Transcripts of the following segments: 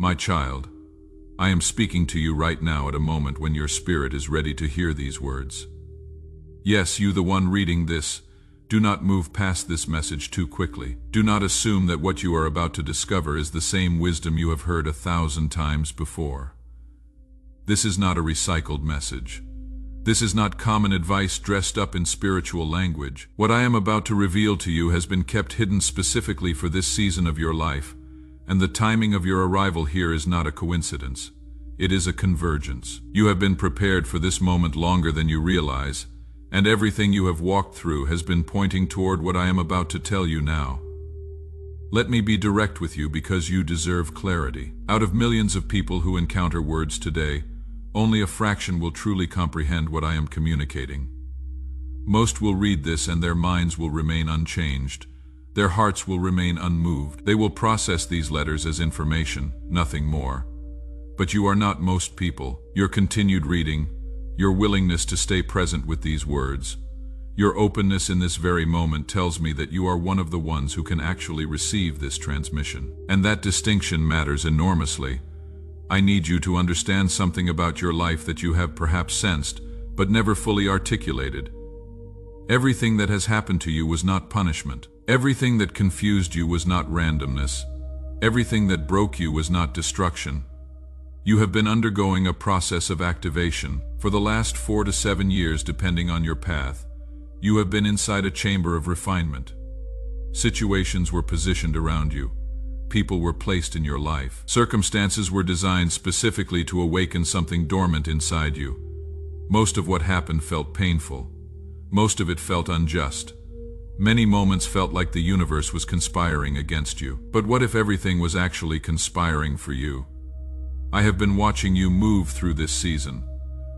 My child, I am speaking to you right now at a moment when your spirit is ready to hear these words. Yes, you the one reading this, do not move past this message too quickly. Do not assume that what you are about to discover is the same wisdom you have heard 1,000 times before. This is not a recycled message. This is not common advice dressed up in spiritual language. What I am about to reveal to you has been kept hidden specifically for this season of your life, and the timing of your arrival here is not a coincidence. It is a convergence. You have been prepared for this moment longer than you realize, and everything you have walked through has been pointing toward what I am about to tell you now. Let me be direct with you because you deserve clarity. Out of millions of people who encounter words today, only a fraction will truly comprehend what I am communicating. Most will read this and their minds will remain unchanged. Their hearts will remain unmoved. They will process these letters as information, nothing more. But you are not most people. Your continued reading, your willingness to stay present with these words, your openness in this very moment tells me that you are one of the ones who can actually receive this transmission. And that distinction matters enormously. I need you to understand something about your life that you have perhaps sensed, but never fully articulated. Everything that has happened to you was not punishment. Everything that confused you was not randomness. Everything that broke you was not destruction. You have been undergoing a process of activation. For the last 4 to 7 years, depending on your path, you have been inside a chamber of refinement. Situations were positioned around you. People were placed in your life. Circumstances were designed specifically to awaken something dormant inside you. Most of what happened felt painful. Most of it felt unjust. Many moments felt like the universe was conspiring against you. But what if everything was actually conspiring for you? I have been watching you move through this season.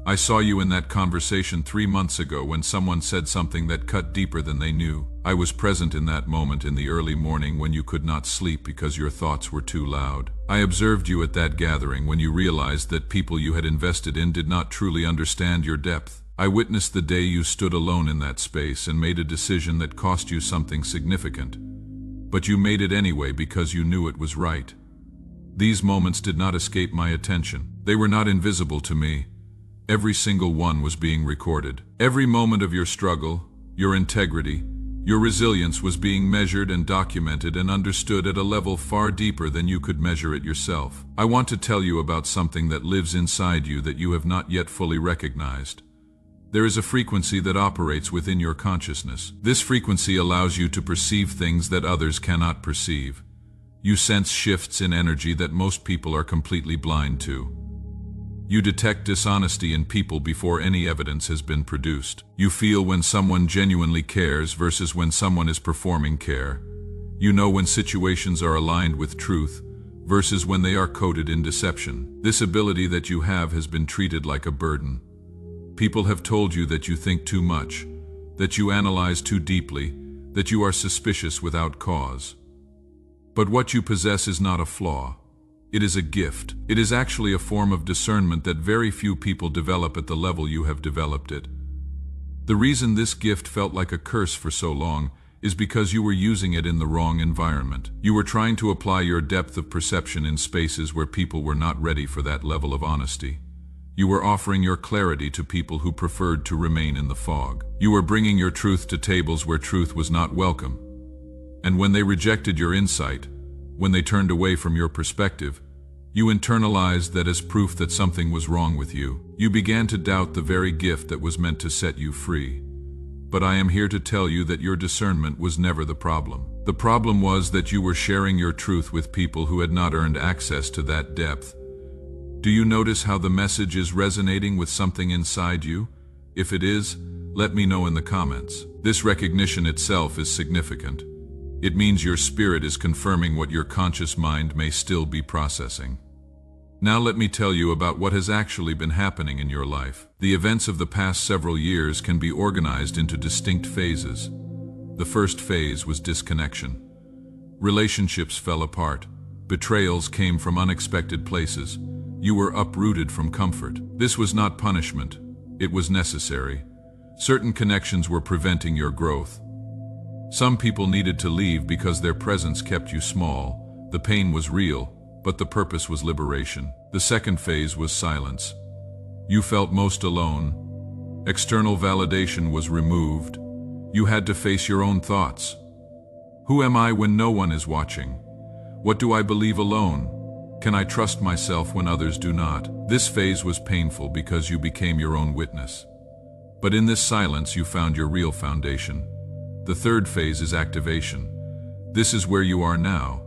I saw you in that conversation 3 months ago when someone said something that cut deeper than they knew. I was present in that moment in the early morning when you could not sleep because your thoughts were too loud. I observed you at that gathering when you realized that people you had invested in did not truly understand your depth. I witnessed the day you stood alone in that space and made a decision that cost you something significant. But you made it anyway because you knew it was right. These moments did not escape my attention. They were not invisible to me. Every single one was being recorded. Every moment of your struggle, your integrity, your resilience was being measured and documented and understood at a level far deeper than you could measure it yourself. I want to tell you about something that lives inside you that you have not yet fully recognized. There is a frequency that operates within your consciousness. This frequency allows you to perceive things that others cannot perceive. You sense shifts in energy that most people are completely blind to. You detect dishonesty in people before any evidence has been produced. You feel when someone genuinely cares versus when someone is performing care. You know when situations are aligned with truth versus when they are coated in deception. This ability that you have has been treated like a burden. People have told you that you think too much, that you analyze too deeply, that you are suspicious without cause. But what you possess is not a flaw. It is a gift. It is actually a form of discernment that very few people develop at the level you have developed it. The reason this gift felt like a curse for so long is because you were using it in the wrong environment. You were trying to apply your depth of perception in spaces where people were not ready for that level of honesty. You were offering your clarity to people who preferred to remain in the fog. You were bringing your truth to tables where truth was not welcome. And when they rejected your insight, when they turned away from your perspective, you internalized that as proof that something was wrong with you. You began to doubt the very gift that was meant to set you free. But I am here to tell you that your discernment was never the problem. The problem was that you were sharing your truth with people who had not earned access to that depth. Do you notice how the message is resonating with something inside you? If it is, let me know in the comments. This recognition itself is significant. It means your spirit is confirming what your conscious mind may still be processing. Now let me tell you about what has actually been happening in your life. The events of the past several years can be organized into distinct phases. The first phase was disconnection. Relationships fell apart. Betrayals came from unexpected places. You were uprooted from comfort. This was not punishment. It was necessary. Certain connections were preventing your growth. Some people needed to leave because their presence kept you small. The pain was real, but the purpose was liberation. The second phase was silence. You felt most alone. External validation was removed. You had to face your own thoughts. Who am I when no one is watching? What do I believe alone? Can I trust myself when others do not? This phase was painful because you became your own witness. But in this silence you found your real foundation. The third phase is activation. This is where you are now.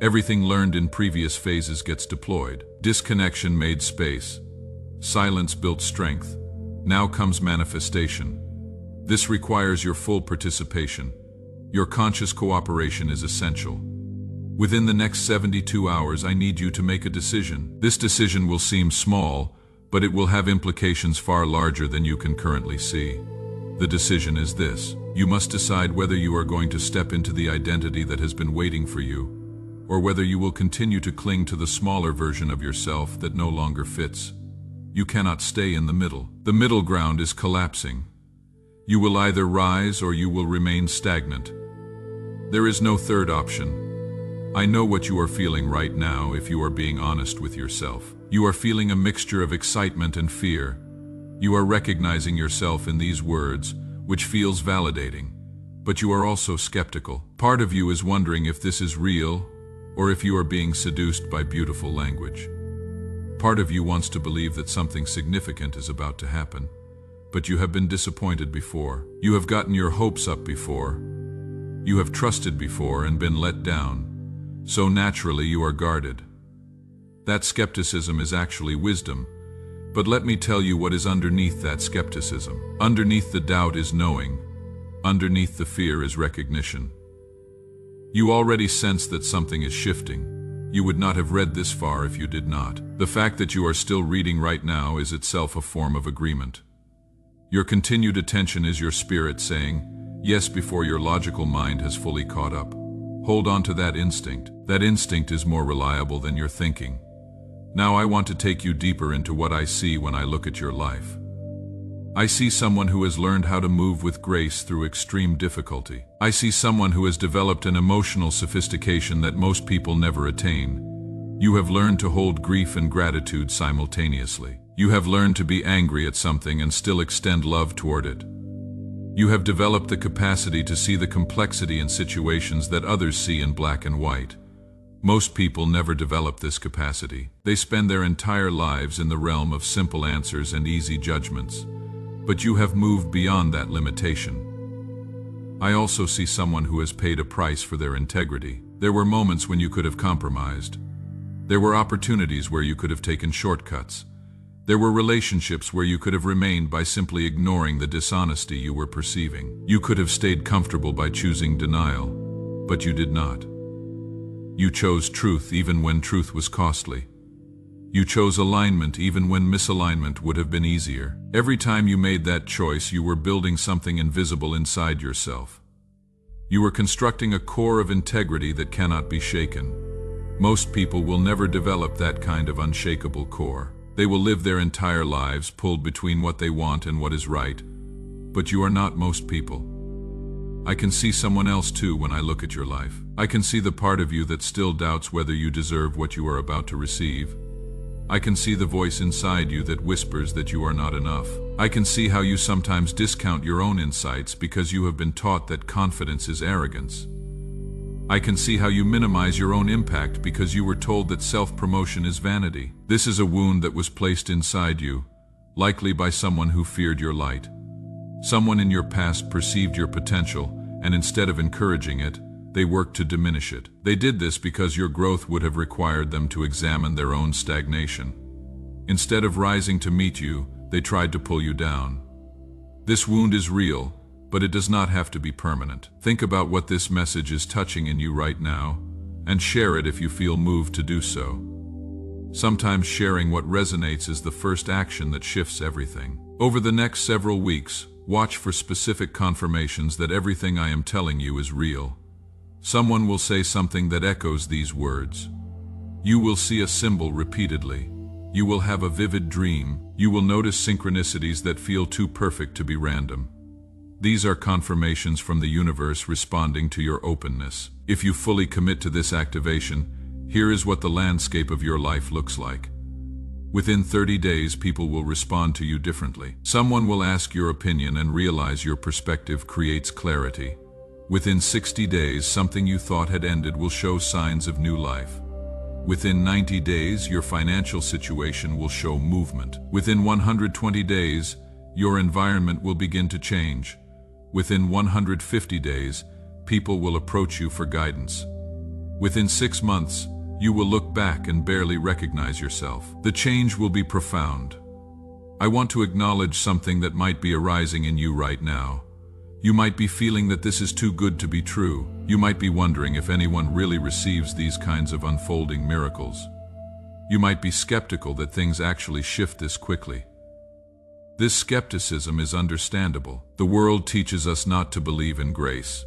Everything learned in previous phases gets deployed. Disconnection made space. Silence built strength. Now comes manifestation. This requires your full participation. Your conscious cooperation is essential. Within the next 72 hours, I need you to make a decision. This decision will seem small, but it will have implications far larger than you can currently see. The decision is this. You must decide whether you are going to step into the identity that has been waiting for you, or whether you will continue to cling to the smaller version of yourself that no longer fits. You cannot stay in the middle. The middle ground is collapsing. You will either rise or you will remain stagnant. There is no third option. I know what you are feeling right now if you are being honest with yourself. You are feeling a mixture of excitement and fear. You are recognizing yourself in these words, which feels validating, but you are also skeptical. Part of you is wondering if this is real or if you are being seduced by beautiful language. Part of you wants to believe that something significant is about to happen, but you have been disappointed before. You have gotten your hopes up before. You have trusted before and been let down. So naturally you are guarded. That skepticism is actually wisdom, but let me tell you what is underneath that skepticism. Underneath the doubt is knowing. Underneath the fear is recognition. You already sense that something is shifting. You would not have read this far if you did not. The fact that you are still reading right now is itself a form of agreement. Your continued attention is your spirit saying yes before your logical mind has fully caught up. Hold on to that instinct. That instinct is more reliable than your thinking. Now I want to take you deeper into what I see when I look at your life. I see someone who has learned how to move with grace through extreme difficulty. I see someone who has developed an emotional sophistication that most people never attain. You have learned to hold grief and gratitude simultaneously. You have learned to be angry at something and still extend love toward it. You have developed the capacity to see the complexity in situations that others see in black and white. Most people never develop this capacity. They spend their entire lives in the realm of simple answers and easy judgments. But you have moved beyond that limitation. I also see someone who has paid a price for their integrity. There were moments when you could have compromised. There were opportunities where you could have taken shortcuts. There were relationships where you could have remained by simply ignoring the dishonesty you were perceiving. You could have stayed comfortable by choosing denial, but you did not. You chose truth even when truth was costly. You chose alignment even when misalignment would have been easier. Every time you made that choice, you were building something invisible inside yourself. You were constructing a core of integrity that cannot be shaken. Most people will never develop that kind of unshakable core. They will live their entire lives pulled between what they want and what is right. But you are not most people. I can see someone else too when I look at your life. I can see the part of you that still doubts whether you deserve what you are about to receive. I can see the voice inside you that whispers that you are not enough. I can see how you sometimes discount your own insights because you have been taught that confidence is arrogance. I can see how you minimize your own impact because you were told that self-promotion is vanity. This is a wound that was placed inside you, likely by someone who feared your light. Someone in your past perceived your potential, and instead of encouraging it, they worked to diminish it. They did this because your growth would have required them to examine their own stagnation. Instead of rising to meet you, they tried to pull you down. This wound is real, but it does not have to be permanent. Think about what this message is touching in you right now, and share it if you feel moved to do so. Sometimes sharing what resonates is the first action that shifts everything. Over the next several weeks, watch for specific confirmations that everything I am telling you is real. Someone will say something that echoes these words. You will see a symbol repeatedly. You will have a vivid dream. You will notice synchronicities that feel too perfect to be random. These are confirmations from the universe responding to your openness. If you fully commit to this activation, Here is what the landscape of your life looks like. Within 30 days, people will respond to you differently. Someone will ask your opinion and realize your perspective creates clarity. Within 60 days, something you thought had ended will show signs of new life. Within 90 days, your financial situation will show movement. Within 120 days, your environment will begin to change. Within 150 days, people will approach you for guidance. Within 6 months, you will look back and barely recognize yourself. The change will be profound. I want to acknowledge something that might be arising in you right now. You might be feeling that this is too good to be true. You might be wondering if anyone really receives these kinds of unfolding miracles. You might be skeptical that things actually shift this quickly. This skepticism is understandable. The world teaches us not to believe in grace.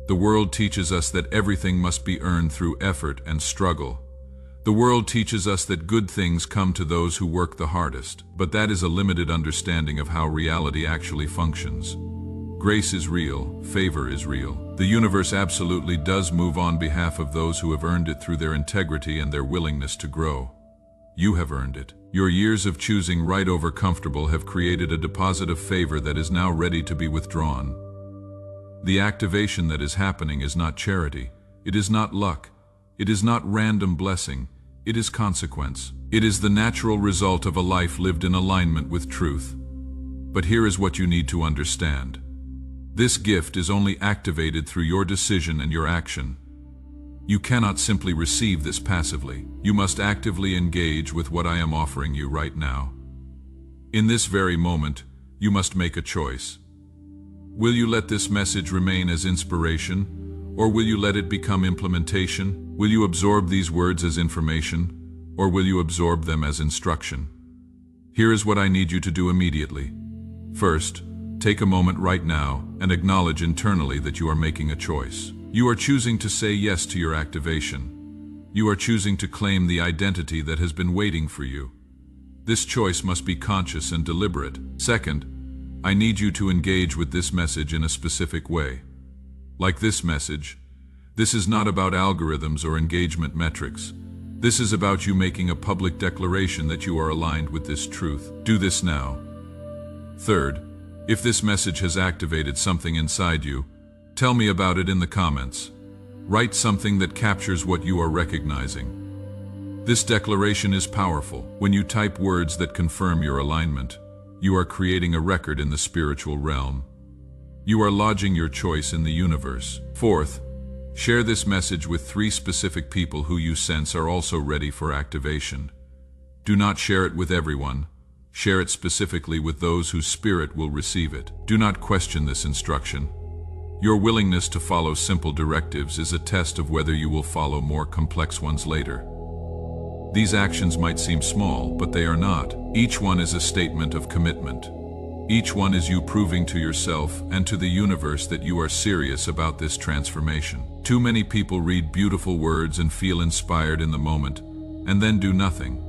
The world teaches us that everything must be earned through effort and struggle. The world teaches us that good things come to those who work the hardest, but that is a limited understanding of how reality actually functions. Grace is real, favor is real. The universe absolutely does move on behalf of those who have earned it through their integrity and their willingness to grow. You have earned it. Your years of choosing right over comfortable have created a deposit of favor that is now ready to be withdrawn. The activation that is happening is not charity. It is not luck. It is not random blessing. It is consequence. It is the natural result of a life lived in alignment with truth. But here is what you need to understand. This gift is only activated through your decision and your action. You cannot simply receive this passively. You must actively engage with what I am offering you right now. In this very moment, you must make a choice. Will you let this message remain as inspiration, or will you let it become implementation? Will you absorb these words as information, or will you absorb them as instruction? Here is what I need you to do immediately. First, take a moment right now and acknowledge internally that you are making a choice. You are choosing to say yes to your activation. You are choosing to claim the identity that has been waiting for you. This choice must be conscious and deliberate. Second, I need you to engage with this message in a specific way. Like this message, this is not about algorithms or engagement metrics. This is about you making a public declaration that you are aligned with this truth. Do this now. Third, if this message has activated something inside you, tell me about it in the comments. Write something that captures what you are recognizing. This declaration is powerful. When you type words that confirm your alignment, you are creating a record in the spiritual realm. You are lodging your choice in the universe. Fourth, share this message with 3 specific people who you sense are also ready for activation. Do not share it with everyone. Share it specifically with those whose spirit will receive it. Do not question this instruction. Your willingness to follow simple directives is a test of whether you will follow more complex ones later. These actions might seem small, but they are not. Each one is a statement of commitment. Each one is you proving to yourself and to the universe that you are serious about this transformation. Too many people read beautiful words and feel inspired in the moment, and then do nothing.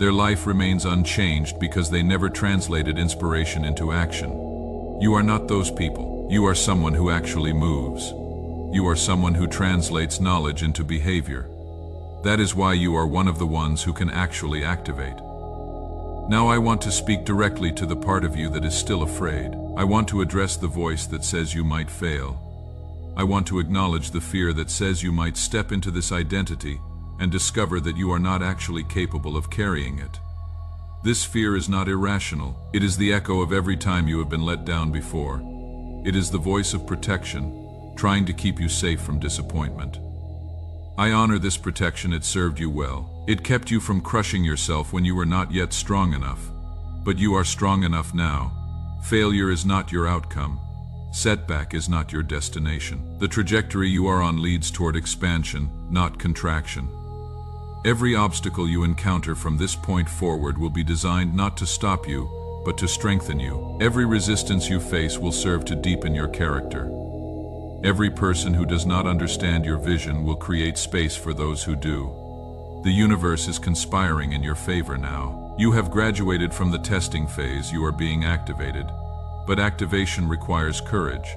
Their life remains unchanged because they never translated inspiration into action. You are not those people. You are someone who actually moves. You are someone who translates knowledge into behavior. That is why you are one of the ones who can actually activate. Now I want to speak directly to the part of you that is still afraid. I want to address the voice that says you might fail. I want to acknowledge the fear that says you might step into this identity and discover that you are not actually capable of carrying it. This fear is not irrational. It is the echo of every time you have been let down before. It is the voice of protection, trying to keep you safe from disappointment. I honor this protection. It served you well. It kept you from crushing yourself when you were not yet strong enough. But you are strong enough now. Failure is not your outcome. Setback is not your destination. The trajectory you are on leads toward expansion, not contraction. Every obstacle you encounter from this point forward will be designed not to stop you, but to strengthen you. Every resistance you face will serve to deepen your character. Every person who does not understand your vision will create space for those who do. The universe is conspiring in your favor now. You have graduated from the testing phase. You are being activated. But activation requires courage.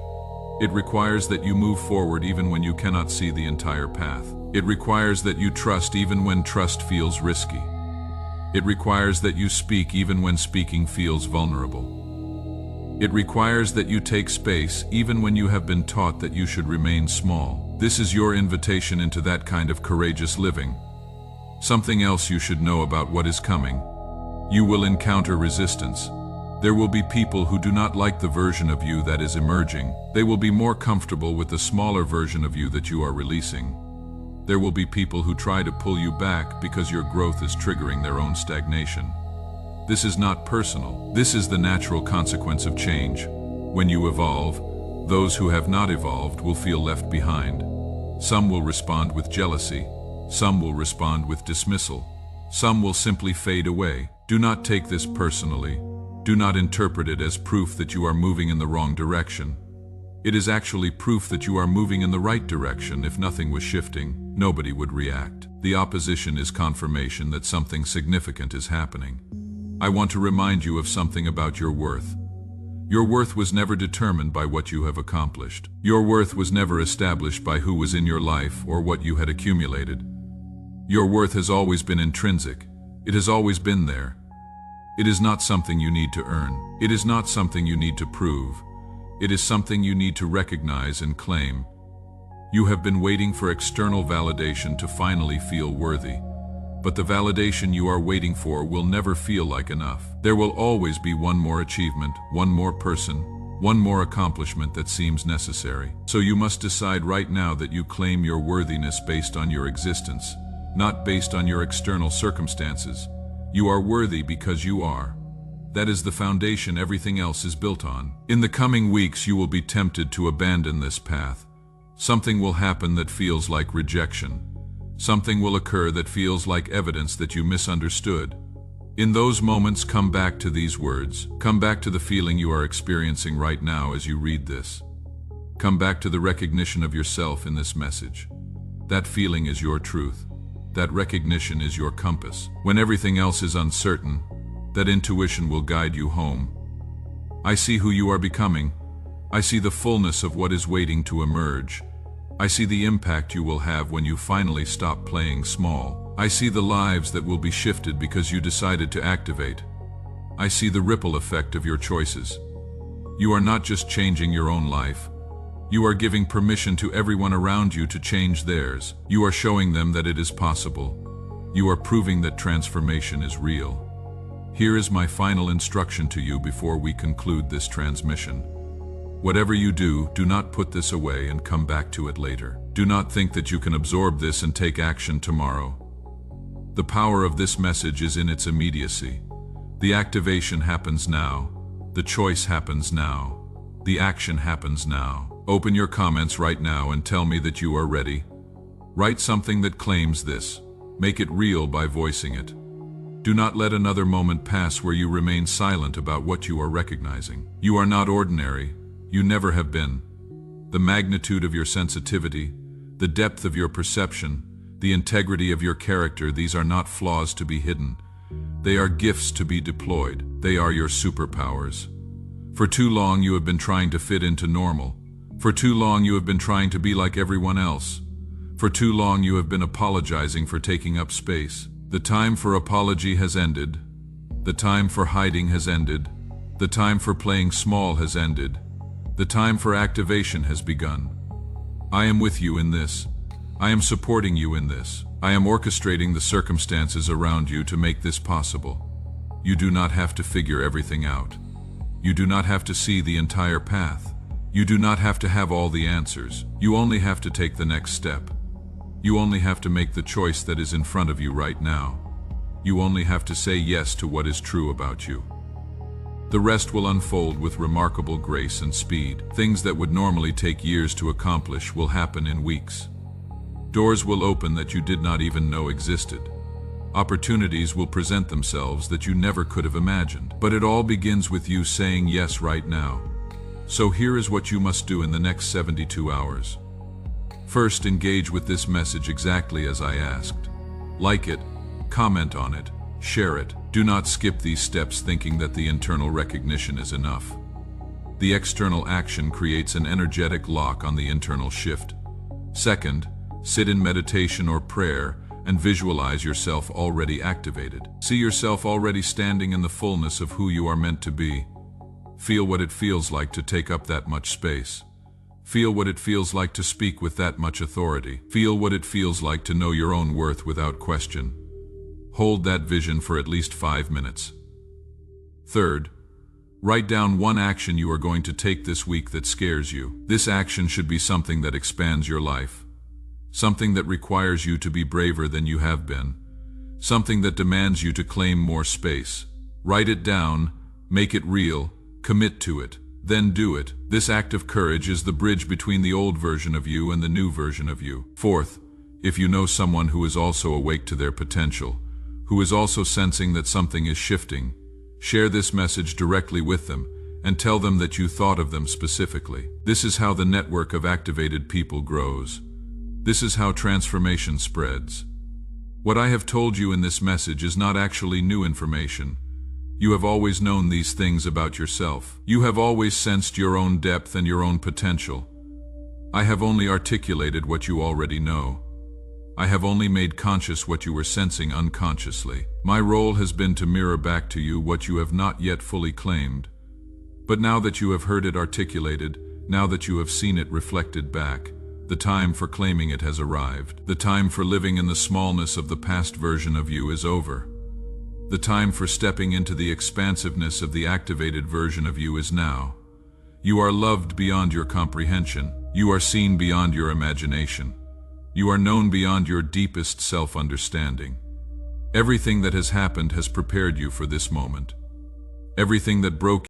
It requires that you move forward even when you cannot see the entire path. It requires that you trust even when trust feels risky. It requires that you speak even when speaking feels vulnerable. It requires that you take space even when you have been taught that you should remain small. This is your invitation into that kind of courageous living. Something else you should know about what is coming. You will encounter resistance. There will be people who do not like the version of you that is emerging. They will be more comfortable with the smaller version of you that you are releasing. There will be people who try to pull you back because your growth is triggering their own stagnation. This is not personal. This is the natural consequence of change. When you evolve, those who have not evolved will feel left behind. Some will respond with jealousy. Some will respond with dismissal. Some will simply fade away. Do not take this personally. Do not interpret it as proof that you are moving in the wrong direction. It is actually proof that you are moving in the right direction. If nothing was shifting, nobody would react. The opposition is confirmation that something significant is happening. I want to remind you of something about your worth. Your worth was never determined by what you have accomplished. Your worth was never established by who was in your life or what you had accumulated. Your worth has always been intrinsic. It has always been there. It is not something you need to earn. It is not something you need to prove. It is something you need to recognize and claim. You have been waiting for external validation to finally feel worthy. But the validation you are waiting for will never feel like enough. There will always be one more achievement, one more person, one more accomplishment that seems necessary. So you must decide right now that you claim your worthiness based on your existence, not based on your external circumstances. You are worthy because you are. That is the foundation everything else is built on. In the coming weeks, you will be tempted to abandon this path. Something will happen that feels like rejection. Something will occur that feels like evidence that you misunderstood. In those moments, come back to these words. Come back to the feeling you are experiencing right now as you read this. Come back to the recognition of yourself in this message. That feeling is your truth. That recognition is your compass. When everything else is uncertain, that intuition will guide you home. I see who you are becoming. I see the fullness of what is waiting to emerge. I see the impact you will have when you finally stop playing small. I see the lives that will be shifted because you decided to activate. I see the ripple effect of your choices. You are not just changing your own life. You are giving permission to everyone around you to change theirs. You are showing them that it is possible. You are proving that transformation is real. Here is my final instruction to you before we conclude this transmission. Whatever you do, do not put this away and come back to it later. Do not think that you can absorb this and take action tomorrow. The power of this message is in its immediacy. The activation happens now. The choice happens now. The action happens now. Open your comments right now and tell me that you are ready. Write something that claims this. Make it real by voicing it. Do not let another moment pass where you remain silent about what you are recognizing. You are not ordinary. You never have been. The magnitude of your sensitivity, the depth of your perception, the integrity of your character, these are not flaws to be hidden. They are gifts to be deployed. They are your superpowers. For too long you have been trying to fit into normal. For too long you have been trying to be like everyone else. For too long you have been apologizing for taking up space. The time for apology has ended. The time for hiding has ended. The time for playing small has ended. The time for activation has begun. I am with you in this. I am supporting you in this. I am orchestrating the circumstances around you to make this possible. You do not have to figure everything out. You do not have to see the entire path. You do not have to have all the answers. You only have to take the next step. You only have to make the choice that is in front of you right now. You only have to say yes to what is true about you. The rest will unfold with remarkable grace and speed. Things that would normally take years to accomplish will happen in weeks. Doors will open that you did not even know existed. Opportunities will present themselves that you never could have imagined. But it all begins with you saying yes right now. So here is what you must do in the next 72 hours. First, engage with this message exactly as I asked. Like it, comment on it, share it. Do not skip these steps thinking that the internal recognition is enough. The external action creates an energetic lock on the internal shift. Second, sit in meditation or prayer and visualize yourself already activated. See yourself already standing in the fullness of who you are meant to be. Feel what it feels like to take up that much space. Feel what it feels like to speak with that much authority. Feel what it feels like to know your own worth without question. Hold that vision for at least 5 minutes. Third, write down one action you are going to take this week that scares you. This action should be something that expands your life. Something that requires you to be braver than you have been. Something that demands you to claim more space. Write it down, make it real, commit to it, then do it. This act of courage is the bridge between the old version of you and the new version of you. Fourth, if you know someone who is also awake to their potential, who is also sensing that something is shifting, share this message directly with them and tell them that you thought of them specifically. This is how the network of activated people grows. This is how transformation spreads. What I have told you in this message is not actually new information. You have always known these things about yourself. You have always sensed your own depth and your own potential. I have only articulated what you already know. I have only made conscious what you were sensing unconsciously. My role has been to mirror back to you what you have not yet fully claimed. But now that you have heard it articulated, now that you have seen it reflected back, the time for claiming it has arrived. The time for living in the smallness of the past version of you is over. The time for stepping into the expansiveness of the activated version of you is now. You are loved beyond your comprehension. You are seen beyond your imagination. You are known beyond your deepest self-understanding. Everything that has happened has prepared you for this moment. Everything that broke